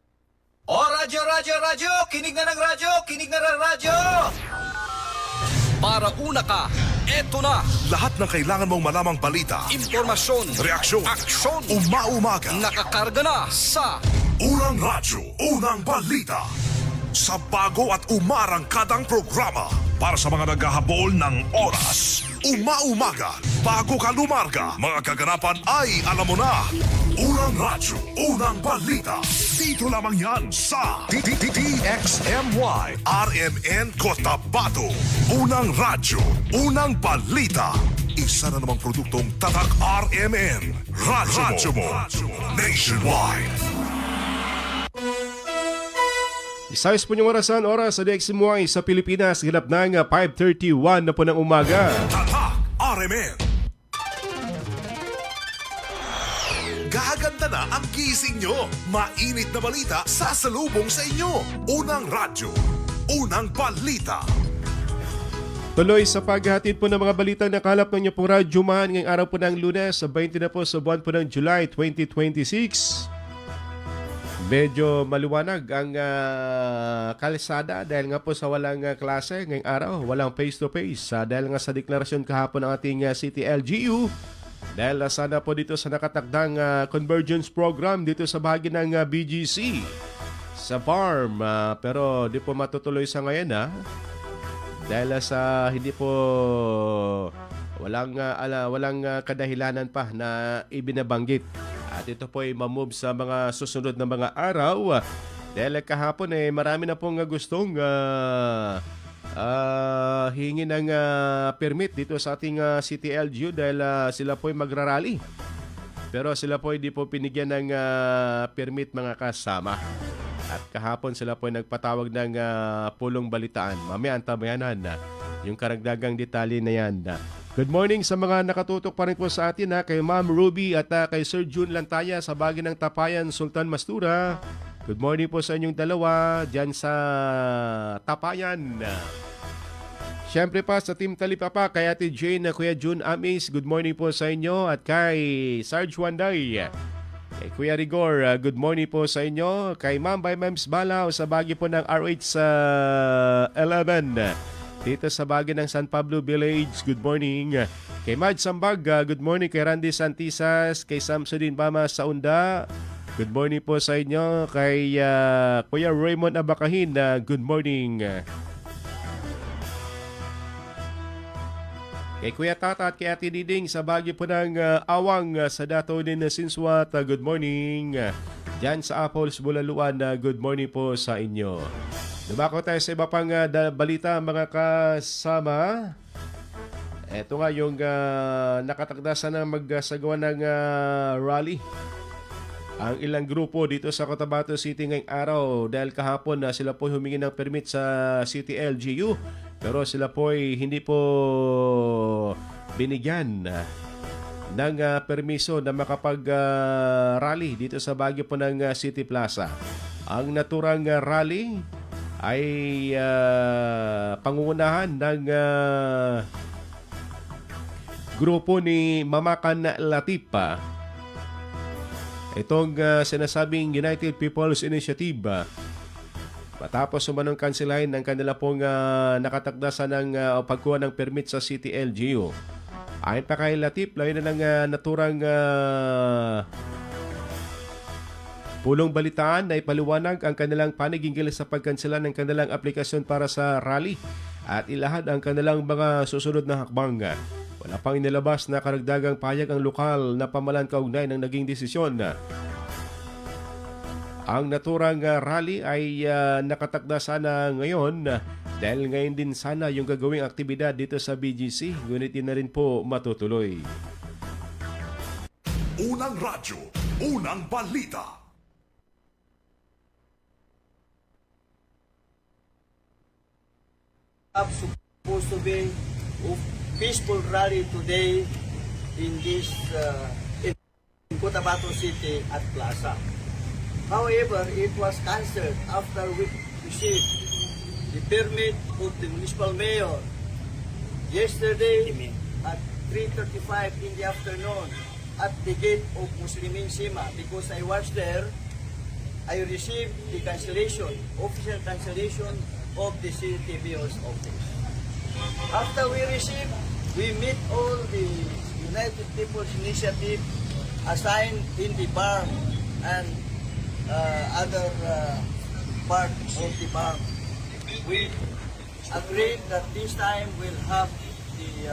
O radyo, radyo, radyo! Kinig na ng radyo! Kinig na ng radyo! Para una ka, eto na. Lahat ng kailangan mong malamang balita, Impormasyon, reaksyon, aksyon, umaumaga. nakakarga na sa Unang Radyo, Unang Balita. Sa bago at umarangkadang programa para sa mga naghahabol ng oras. Umaumaga, bago ka lumarga, mga kaganapan ay alam mo na. Unang Radyo, Unang Balita. Dito lamang yan sa DXMY RMN Cotabato. Unang Radyo, Unang Balita. Isa na namang produktong Tatak RMN. Radyo mo. Nationwide. Isayos po niyong oras sa DXMY sa Pilipinas. Hilap ng 5:31 na po ng umaga. Tatak RMN. Gaganda na ang gising nyo. Mainit na balita sasalubong sa inyo. Unang Radyo, Unang Balita. Tuloy sa paghahatid po ng mga balitang nakalap ng inyo pong Radyo Man ngayong araw po ng Lunes, 20 na po sa buwan po ng July 2026. Medyo maluwanag ang kalsada dahil nga po sa walang klase ngayong araw, walang face-to-face. Dahil nga sa deklarasyon kahapon ng ating City LGU, dahil sana po dito sa nakatakdang convergence program dito sa bahagi ng BGC sa farm. Pero di po matutuloy sa ngayon dahil sa hindi po walang kadahilanan pa na ibinabanggit. At ito po ay mamove sa mga susunod na mga araw. Dahil kahapon marami na pong gustong hingi ng permit dito sa ating City LGU dahil sila po ay magrarally. Pero sila po ay di po pinigyan ng permit mga kasama. At kahapon sila po ay nagpatawag ng pulong balitaan. Mamaya antabayanan yung karagdagang detalye na yan. Good morning sa mga nakatutok pa rin po sa atin kay Ma'am Ruby at kay Sir June Lantaya sa bagay ng Tapayan, Sultan Mastura. Good morning po sa inyong dalawa dyan sa Tapayan. Siyempre pa sa Team Talipapa kay Ate Jane, Kuya June Amis, good morning po sa inyo. At kay Sarge Wanday, kay Kuya Rigor, good morning po sa inyo. Kay Ma'am by Ma'ams Balaw sa bagay po ng RH 11. Dito sa bagay ng San Pablo Village, good morning. Kay Mad Sambag, good morning. Kay Randy Santisas, kay Samsudin Bama Saunda, good morning po sa inyo. Kay Kuya Raymond Abakahin, good morning. Kay Kuya Tata at kay Ate Diding sa bagay po ng Awang sa Dato din na Sinswat, good morning. Diyan sa Apples, Bulaluan, good morning po sa inyo. Dumako tayo sa iba pang balita mga kasama. Ito nga yung nakatakdasan na magsagawa ng rally. Ang ilang grupo dito sa Cotabato City ngayong araw dahil kahapon na sila po humingi ng permit sa City LGU pero sila po ay hindi po binigyan ng permiso na makapag-rally dito sa Baguio po ng City Plaza. Ang naturang rally ay pangungunahan ng grupo ni Mamakan Latipa. Itong sinasabing United People's Initiative. Matapos umanong kansilahin ng kanila pong nakatakdasan ng pagkuha ng permit sa City LGU. Ayon pa kay Latip, layo na ng naturang pulong balitaan na ipaliwanag ang kanilang panig hinggil sa pagkansela ng kanilang aplikasyon para sa rally at ilahad ang kanilang mga susunod na hakbang. Wala pang inilabas na karagdagang payag ang lokal na pamahalaan kaugnay ng naging desisyon. Ang naturang rally ay nakatakda sana ngayon dahil ngayon din sana yung gagawing aktibidad dito sa BGC, ngunit na rin po matutuloy. Unang radyo, unang balita. Supposed to be peaceful rally today in this in Cotabato City at Plaza. However, it was cancelled after we received the permit of the municipal mayor yesterday at 3:35 in the afternoon at the gate of Muslimin Sima. Because I was there, I received the cancellation, official cancellation of the city mayor's office. After we received, we meet all the United People's Initiative assigned in the BARM and other part of the BARM. We agreed that this time we'll have the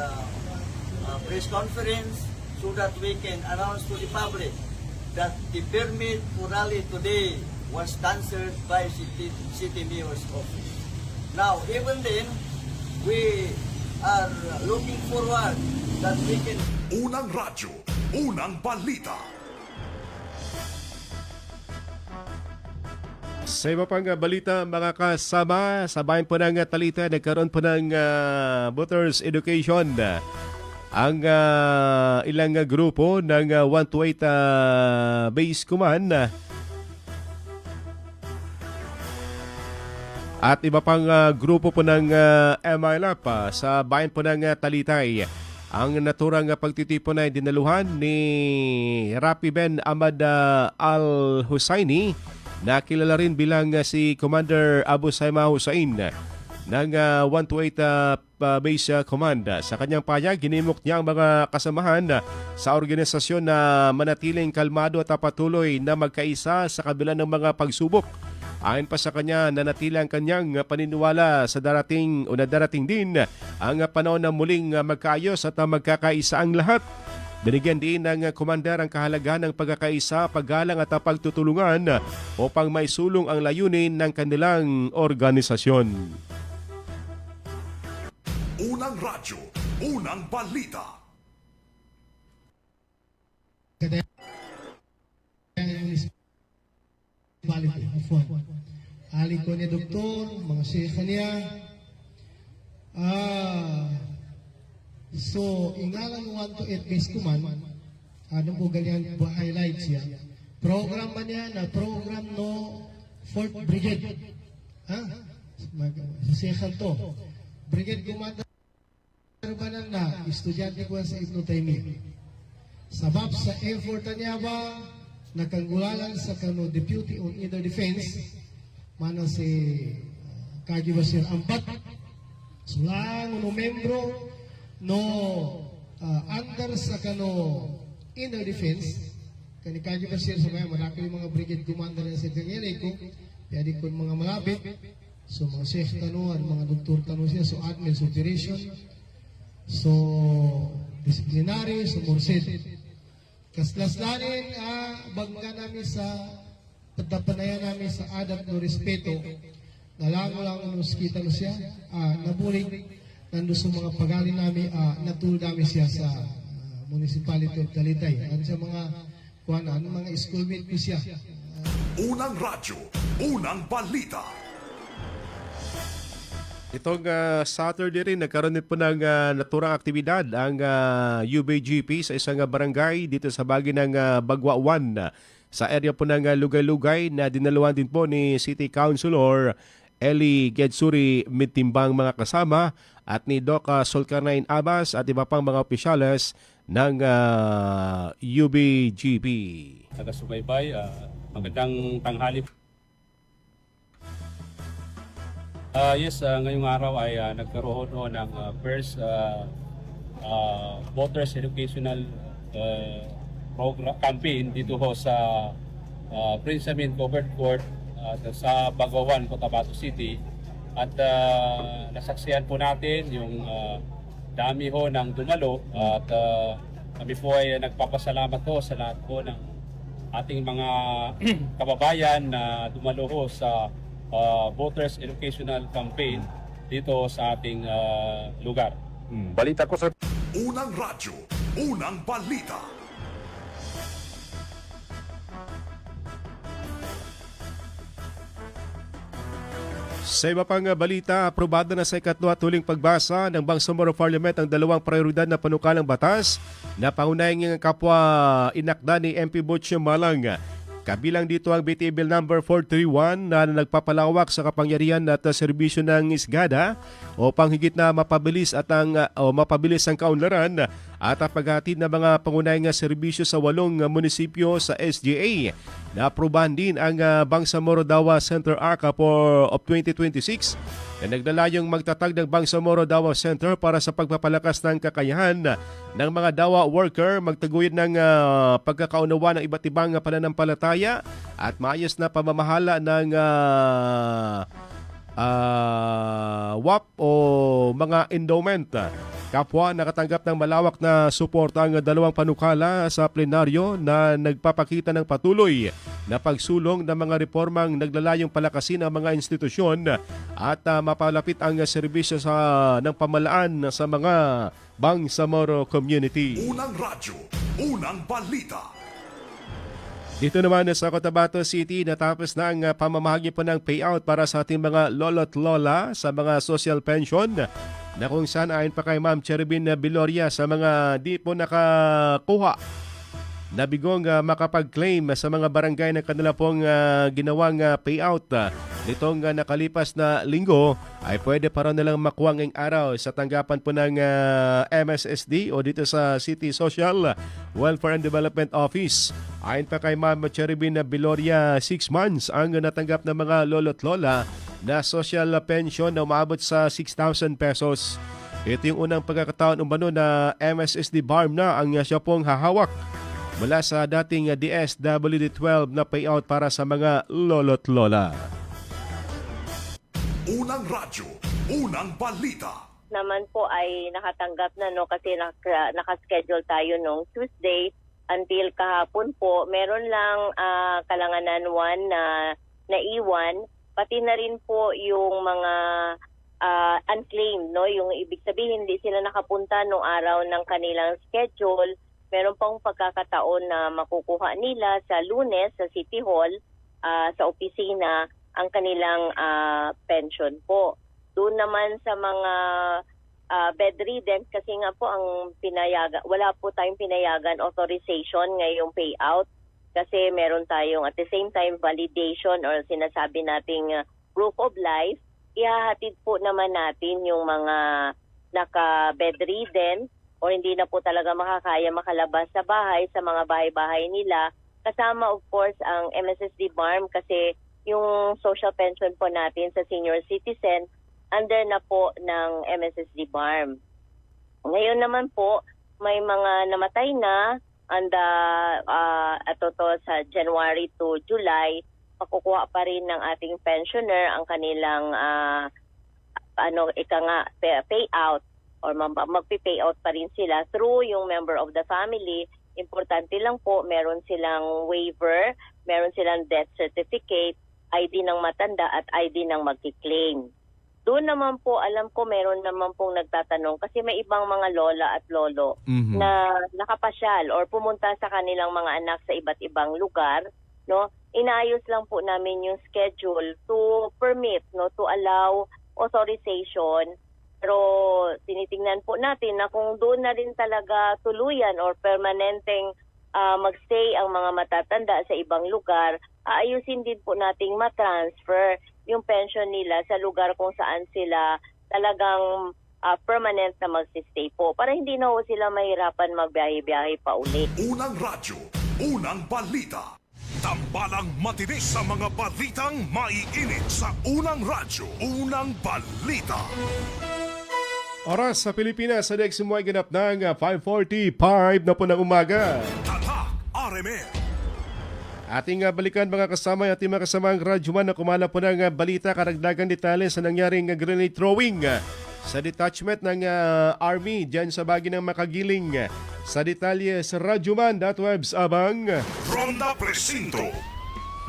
press conference so that we can announce to the public that the permit to rally today was cancelled by City Mayor's office. Now, even then, we are looking forward that we can... Unang radyo, unang balita. Sa iba pang balita mga kasama, sa bayan po ng Talita, nagkaroon po ng voters education. Ang ilang grupo ng 128 base command at iba pang grupo po ng MILAP sa bayan po ng Talitay. Ang naturang pagtitipon ay dinaluhan ni Rapi Ben Ahmad Al-Husayni na kilala rin bilang si Commander Abu Saima Hussein ng 128 Base Command. Sa kanyang payag, ginimok niya ang mga kasamahan sa organisasyon na manatiling kalmado at patuloy na magkaisa sa kabila ng mga pagsubok. Ayon pa sa kanya, nanatili ang kanyang paniniwala sa darating o na darating din ang panahon na muling magkaayos at magkakaisa ang lahat. Binigyan din ng commander ang kahalagahan ng pagkakaisa, paggalang at pagtutulungan upang maisulong ang layunin ng kanilang organisasyon. Unang radyo, unang balita. Ali ko ni doktor, mga sekha niya. So, ingalang 128 base command, anong po ganyan po highlights siya. Program ba niya na program no 4th Brigade. Sa sekha to. Brigade Commander ba na estudyante ko sa Ibn Taymiyyah. Sabab sa effort niya ba, nakanggulalan sa kano Deputy on Inner Defense, mana si Kaji Basir Ampat, sulang no membro no under sa kano Inner Defense, kani Kaji Basir sa mga mga brigade commander na sa kanyari ko, pwede ko mga malapit, so mga chef tanuan, mga doktor tanu siya, so admin, so operation, so disciplinary, so morset. Kaslaslanin, bangga namin sa pagtapanayan namin sa adat no respeto, nalango lang nus kita no siya, nabulig, nandun sa mga pagali namin, natulog namin siya sa municipality of Talitay. Ano sa mga, mga schoolmate ko siya. Unang radyo, unang balita. Itong Saturday rin, nagkaroon din po ng naturang aktibidad ang UBGP sa isang barangay dito sa bagay ng Bagwa 1 sa area po ng Lugay-Lugay na dinaluhan din po ni City Councilor Eli Gedsuri Mitimbang mga kasama at ni Doc Solcarnain Abbas at iba pang mga opisyales ng UBGP. Taga-subaybay, magandang tanghali. Yes, ngayong araw ay nagkaroon ng first voters educational program campaign dito ho sa Prince Amin Covered Court sa Bagawan, Cotabato City. At nasaksihan po natin yung dami ho ng dumalo at kami po ay nagpapasalamat ho sa lahat po ng ating mga kababayan na dumalo ho sa Voters Educational Campaign dito sa ating lugar. Balita ko, sir. Unang radyo, unang balita. Sa iba pang balita, aprobado na sa ikatlo at huling pagbasa ng Bangsamoro Parliament ang dalawang prioridad na panukalang batas na pangunahing kapwa inakda ni MP Butch Malang. Kabilang dito ang BTA Bill number 431 na nagpapalawak sa kapangyarihan at serbisyo ng isgada upang higit na mapabilis ang kaunlaran at ang paghatid ng mga pangunahing serbisyo sa 8 munisipyo sa SGA. Naaprubahan din ang Bangsamoro Dawa Center ARCA of 2026 na naglalayong magtatag ng Bangsamoro Dawa Center para sa pagpapalakas ng kakayahan ng mga dawa worker, magtaguyod ng pagkakaunawa ng iba't ibang pananampalataya at maayos na pamamahala ng WAP o mga endowment. Kapwa nakatanggap ng malawak na suporta ang dalawang panukala sa plenaryo na nagpapakita ng patuloy na pagsulong ng mga reformang naglalayong palakasin ang mga institusyon at mapalapit ang serbisyo ng pamalaan sa mga Bangsamoro community. Unang radyo, unang balita. Dito naman sa Cotabato City, natapos na ang pamamahagi po ng payout para sa ating mga lolo't lola sa mga social pension na kung saan ayon pa kay Ma'am Cherubin Biloria sa mga di po nakakuha na bigong makapag-claim sa mga barangay na kanila pong ginawang payout nitong nakalipas na linggo ay pwede para nilang makuha ngayong araw sa tanggapan po ng MSSD o dito sa City Social Welfare and Development Office. Ayon pa kay Ma'am Cherubin Biloria, 6 months ang natanggap ng mga lolo't lola na social pension na umabot sa 6,000 pesos. Ito yung unang pagkakataon umano na MSSD BARM na ang siya pong hahawak mula sa dating DSWD-12 na payout para sa mga lolo't lola. Unang radyo, unang balita. Naman po ay nakatanggap na kasi nakaschedule tayo nung Tuesday until kahapon po. Meron lang Kalanganan 1 na naiwan, pati na rin po yung mga unclaimed, no? Yung ibig sabihin hindi sila nakapunta nung araw ng kanilang schedule. Meron pang pagkakataon na makukuha nila sa Lunes sa City Hall, sa opisina, ang kanilang pension po. Doon naman sa mga bedridden, kasi nga po ang wala po tayong pinayagan authorization ngayong payout kasi meron tayong at the same time validation or sinasabi nating proof of life. Ihahatid po naman natin yung mga naka-bedridden o hindi na po talaga makakaya makalabas sa bahay, sa mga bahay-bahay nila. Kasama of course ang MSSD BARM kasi yung social pension po natin sa senior citizen under na po ng MSSD BARM. Ngayon naman po may mga namatay na sa January to July, makukuha pa rin ng ating pensioner ang kanilang payout or magpi-payout pa rin sila through yung member of the family importante lang po, meron silang waiver, meron silang death certificate, ID ng matanda at ID ng magki-claim. Doon naman po, alam ko meron naman pong nagtatanong kasi may ibang mga lola at lolo na nakapasyal or pumunta sa kanilang mga anak sa iba't ibang lugar, no? Inaayos lang po namin yung schedule to permit, no, to allow authorization. Pero tinitingnan po natin na kung doon na rin talaga tuluyan or permanenteng magstay ang mga matatanda sa ibang lugar, aayusin din po nating matransfer yung pension nila sa lugar kung saan sila talagang permanent na magsistay po para hindi na ho sila mahirapan magbiyahe-biyahe pa ulit. Unang radyo, unang balita. Tambalang matinis sa mga balitang maiinit sa unang radyo, unang balita. Oras sa Pilipinas, sa next mo ay ganap ng 5:45 na po ng umaga. Tatak RMN. Ating balikan mga kasama at mga kasamang radyoman na kumala po ng balita karagdagang detalye sa nangyaring grenade throwing sa detachment ng Army dyan sa Bagi ng Makagiling. Sa detalye sa radyoman.webs abang Ronda Presinto.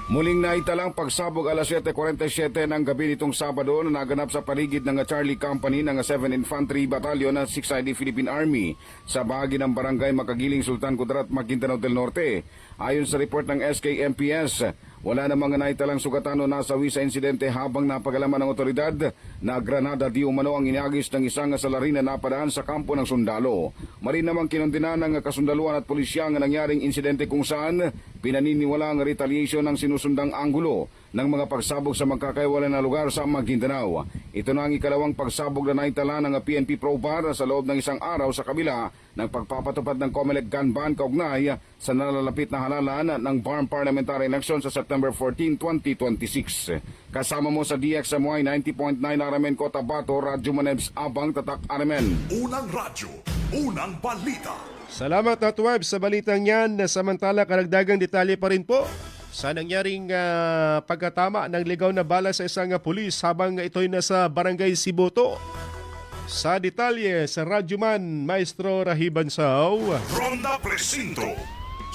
Muling naitalang pagsabog alas 7:47 ng gabi nitong Sabado na naganap sa paligid ng Charlie Company ng 7 Infantry Battalion ng 6th ID Philippine Army sa bahagi ng Barangay Makagiling, Sultan Kudarat, Maguindanao del Norte. Ayon sa report ng SKMPS, wala namang naitalang sugatan o nasawi sa insidente habang napagalaman ng otoridad na granada di umano ang inagis ng isang salarin na napadaan sa kampo ng sundalo. Marin namang kinondena ng kasundaluan at pulisya ang nangyaring insidente kung saan pinaniniwala ang retaliation ng sinusundang anggulo ng mga pagsabog sa magkakaiwala na lugar sa Maguindanao. Ito na ang ikalawang pagsabog na naitala ng PNP Probar sa loob ng isang araw sa kabila ng pagpapatupad ng COMELEC gun ban kaugnay sa nalalapit na halalan ng BARM Parliamentary Election sa September 14, 2026. Kasama mo sa DXMY 90.9 RMN Cotabato, Radyo Manebs Abang, Tatak RMN. Unang radyo, unang balita. Salamat at web sa balitang yan. Samantala karagdagang detalye pa rin po sa nangyaring pagkatama ng ligaw na bala sa isang pulis habang ito'y nasa Barangay Siboto. Sa detalye sa Radyoman, Maestro Rahiban Sao. Ronda Presinto.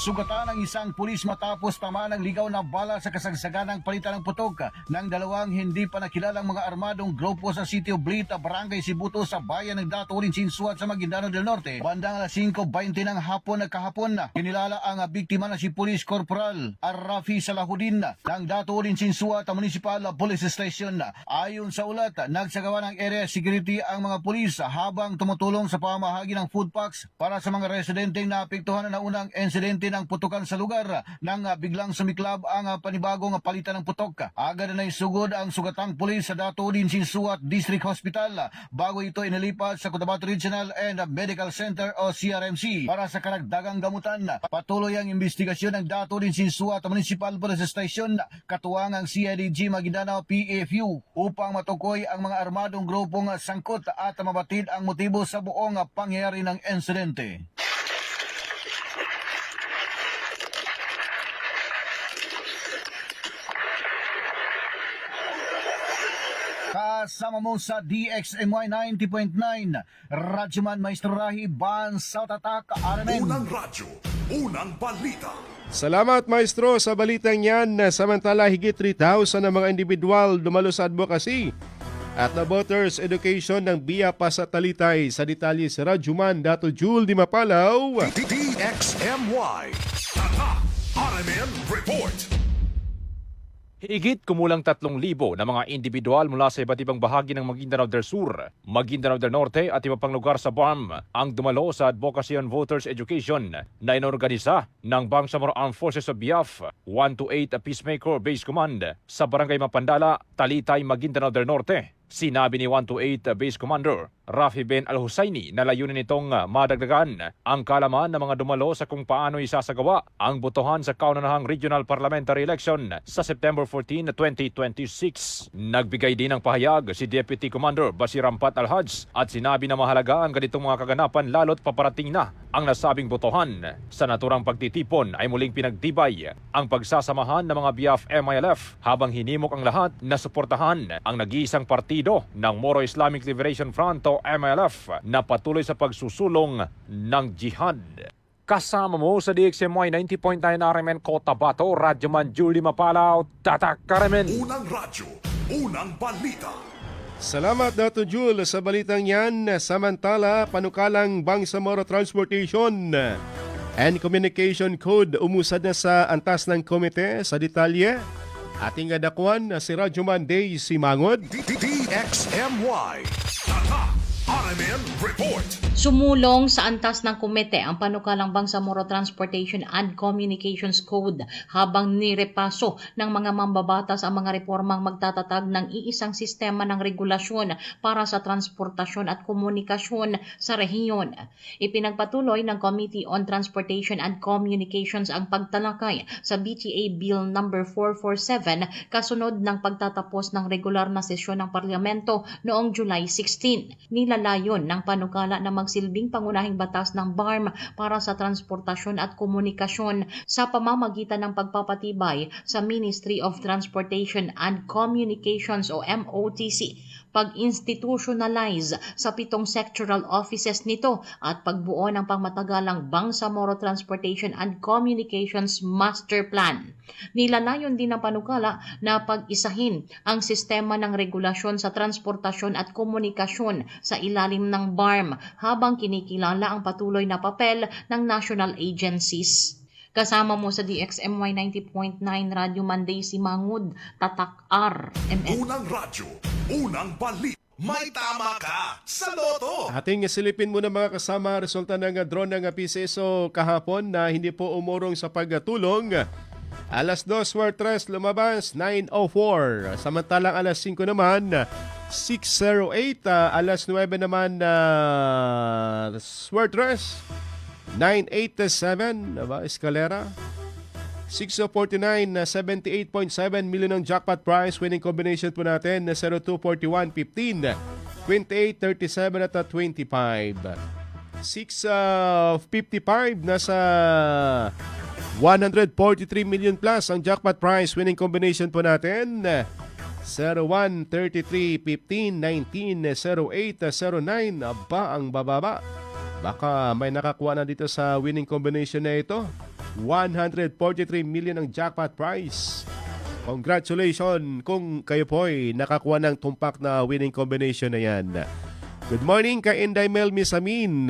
Sugatan ang isang pulis matapos tamaan ng ligaw na bala sa kasagsaganang palitan ng putok ng dalawang hindi pa nakilalang mga armadong grupo sa City of Blita, Barangay Sibuto sa bayan ng Daturin, Sinsuat sa Maguindanao del Norte. Bandang alas 5:20 ng hapon kahapon na kinilala ang biktima na si Police Corporal Arrafi Salahudin ng Daturin, Sinsuat Municipal Police Station. Ayon sa ulat, nagsagawa ng area security ang mga pulis habang tumutulong sa pamahagi ng food packs para sa mga residenteng naapektuhan na unang insidente ng putukan sa lugar nang biglang sumiklab ang panibagong palitan ng putok. Agad na naisugod ang sugatang pulis sa Daturin, Sinsuat District Hospital bago ito inilipat sa Cotabato Regional and Medical Center o CRMC para sa karagdagang gamutan. Patuloy ang investigasyon ng Daturin, Sinsuat Municipal Police Station katuwang ang CIDG Maguindanao PFU upang matukoy ang mga armadong grupong sangkot at mabatid ang motibo sa buong pangyayari ng insidente. Kasama mo sa DXMY 90.9, Radyoman Maestro Rahiban sa Tatak RMN. Unang radyo, unang balita. Salamat Maestro sa balitang yan. Samantala higit 3,000 na mga individual dumalo sa advocacy at na voters education ng BIA pa sa Talitay. Sa detalye sa Radyoman, Dato Jul Di Mapalaw. DXMY Tatak RMN Report. Higit kumulang 3,000 na mga individual mula sa iba't ibang bahagi ng Maguindanao del Sur, Maguindanao del Norte at iba pang lugar sa BARM ang dumalo sa Advocacy on Voters Education na inorganisa ng Bangsamoro Armed Forces of BIAF 128 Peacemaker Base Command sa Barangay Mapandala, Talitay, Maguindanao del Norte. Sinabi ni 128 Base Commander Rafi Ben Al-Husayni na layunin nitong madagdagan ang kalaman ng mga dumalo sa kung paano isasagawa ang botohan sa kaunanahang Regional Parliamentary Election sa September 14, 2026. Nagbigay din ng pahayag si Deputy Commander Basir Rampat Al-Haj at sinabi na mahalaga ang ganitong mga kaganapan lalo't paparating na ang nasabing botohan. Sa naturang pagtitipon ay muling pinagtibay ang pagsasamahan ng mga BIAF-MILF habang hinimok ang lahat na suportahan ang nag-iisang partido ng Moro Islamic Liberation Front o MILF na patuloy sa pagsusulong ng jihad. Kasama mo sa DXMY 90.9 RMN Cotabato, Radyoman Julie Mapalaw, Tatak Karamen. Unang radyo, unang balita. Salamat Dr. Jul sa balitang yan. Samantala, panukalang Bangsamoro Transportation and Communication Code umusad na sa antas ng komite sa detalye. Ating adakwan si Radyoman Day Simangod. DXMY. Tatak RMN Report. Sumulong sa antas ng komite ang panukalang Bangsamoro Transportation and Communications Code habang nirepaso ng mga mambabatas ang mga reformang magtatatag ng iisang sistema ng regulasyon para sa transportasyon at komunikasyon sa rehiyon. Ipinagpatuloy ng Committee on Transportation and Communications ang pagtalakay sa BTA Bill No. 447 kasunod ng pagtatapos ng regular na sesyon ng Parlamento noong July 16. Nilalayon ng panukala na magsilbing pangunahing batas ng BARM para sa transportasyon at komunikasyon sa pamamagitan ng pagpapatibay sa Ministry of Transportation and Communications o MOTC, pag-institutionalize sa 7 sectoral offices nito at pagbuo ng pangmatagalang Bangsamoro Transportation and Communications Master Plan. Nilalayon din ng panukala na pag-isahin ang sistema ng regulasyon sa transportasyon at komunikasyon sa ilalim ng BARM habang kinikilala ang patuloy na papel ng national agencies. Kasama mo sa DXMY 90.9 Radio Monday si Mangud, Tatak RMN. Unang radyo, unang balita. May tama ka sa loto. Ating silipin muna mga kasama resulta ng drone ng PCSO kahapon na hindi po umurong sa pagtulong. Alas 2:03 lumabas 9:04. Samantalang alas 5 naman 6:08. Alas 9 naman Swertres 987 diba? Escalera 6:49 na 78.7 million ang jackpot prize. Winning combination po natin na 0241 15 28 37 at 25. 6:55 nasa 143 million plus ang jackpot prize. Winning combination po natin 01 33 15 19 08 09. Aba ang bababa. Baka may nakakuha na dito sa winning combination na ito. 143 million ang jackpot prize. Congratulations kung kayo po'y nakakuha ng tumpak na winning combination na yan. Good morning kay Inday Mel Misamin.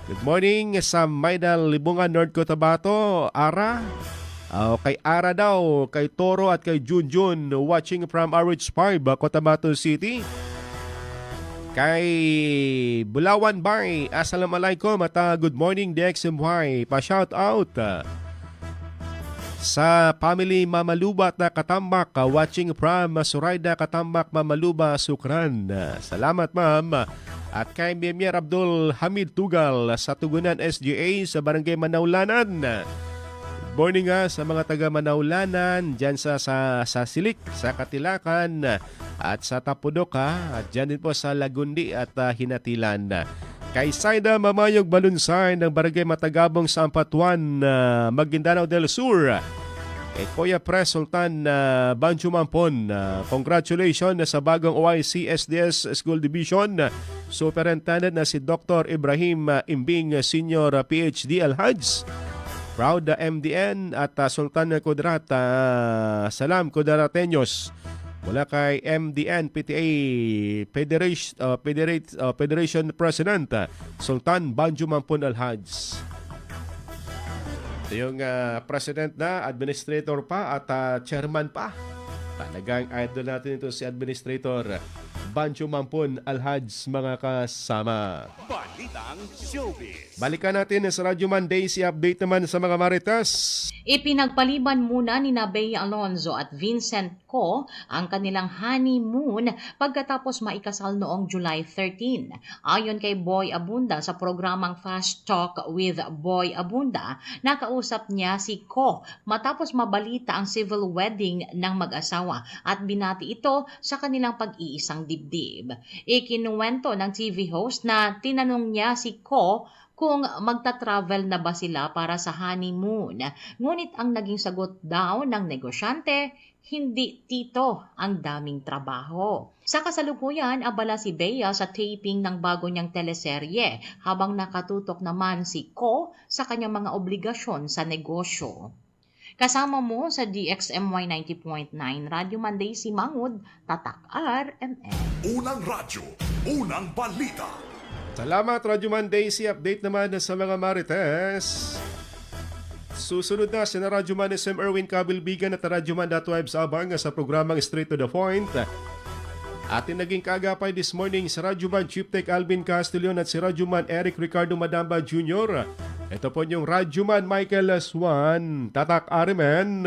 Good morning sa Maydal, Libungan, North Cotabato. Ara. Kay Ara daw, kay Toro at kay Junjun watching from RH5, Cotabato City. Kay Bulawan Bay, Assalamualaikum at good morning DXMY. Pa-shout out sa family Mamaluba at Katambak watching from Surayda, Katambak, Mamaluba, Sukran. Salamat ma'am. At kay Mimier Abdul Hamid Tugal sa Tugunan SGA sa Barangay Manaulanan. Good morning sa mga taga Manaulanan dyan sa Silik, sa Katilakan at sa Tapudok at dyan din po sa Lagundi at Hinatilan. Kay Saida Mamayog Balunsay ng Barangay Matagabong sa Ampatuan, Maguindanao del Sur. Kay Kuya Pres Sultan Banjo Mampon, congratulations sa bagong OIC SDS School Division Superintendent na si Dr. Ibrahim Imbing Senior PhD Al-Hajj. Proud MDN at Sultan Kudrat, Salam Kudrateños mula kay MDN PTA Federation President Sultan Banjo Mampon Al-Hajj. Ito yung president na, administrator pa at chairman pa. Talagang idol natin ito si Administrator Banjo Mampon Al-Hajj, mga kasama. Balitang Showbiz. Balikan natin sa Radyo Monday si update naman sa mga maritas. Ipinagpaliban muna ni Bea Alonzo at Vincent Co ang kanilang honeymoon pagkatapos maikasal noong July 13. Ayon kay Boy Abunda sa programang Fast Talk with Boy Abunda, nakausap niya si Co matapos mabalita ang civil wedding ng mag-asawa at binati ito sa kanilang pag-iisang dibdib. Ikinuwento ng TV host na tinanong niya si Co kung magta-travel na ba sila para sa honeymoon. Ngunit ang naging sagot daw ng negosyante, hindi tito, ang daming trabaho. Sa kasalukuyan, abala si Bea sa taping ng bago niyang teleserye habang nakatutok naman si Ko sa kanyang mga obligasyon sa negosyo. Kasama mo sa DXMY 90.9 Radio Monday si Mangud, Tatak RMN. Unang radyo, unang balita. Salamat, Radyo Monday. Update naman sa mga Marites. Susunod na si Radyo Man SM Erwin Kabilbigan at Radyo Man Datwebs Abang sa programang Straight to the Point. Atin naging kaagapay this morning si Radyo Man Chief Tech Alvin Castillon at si Radyo Man Eric Ricardo Madamba Jr. Ito po yung Radyo Man Michael Swan, Tatak RMN.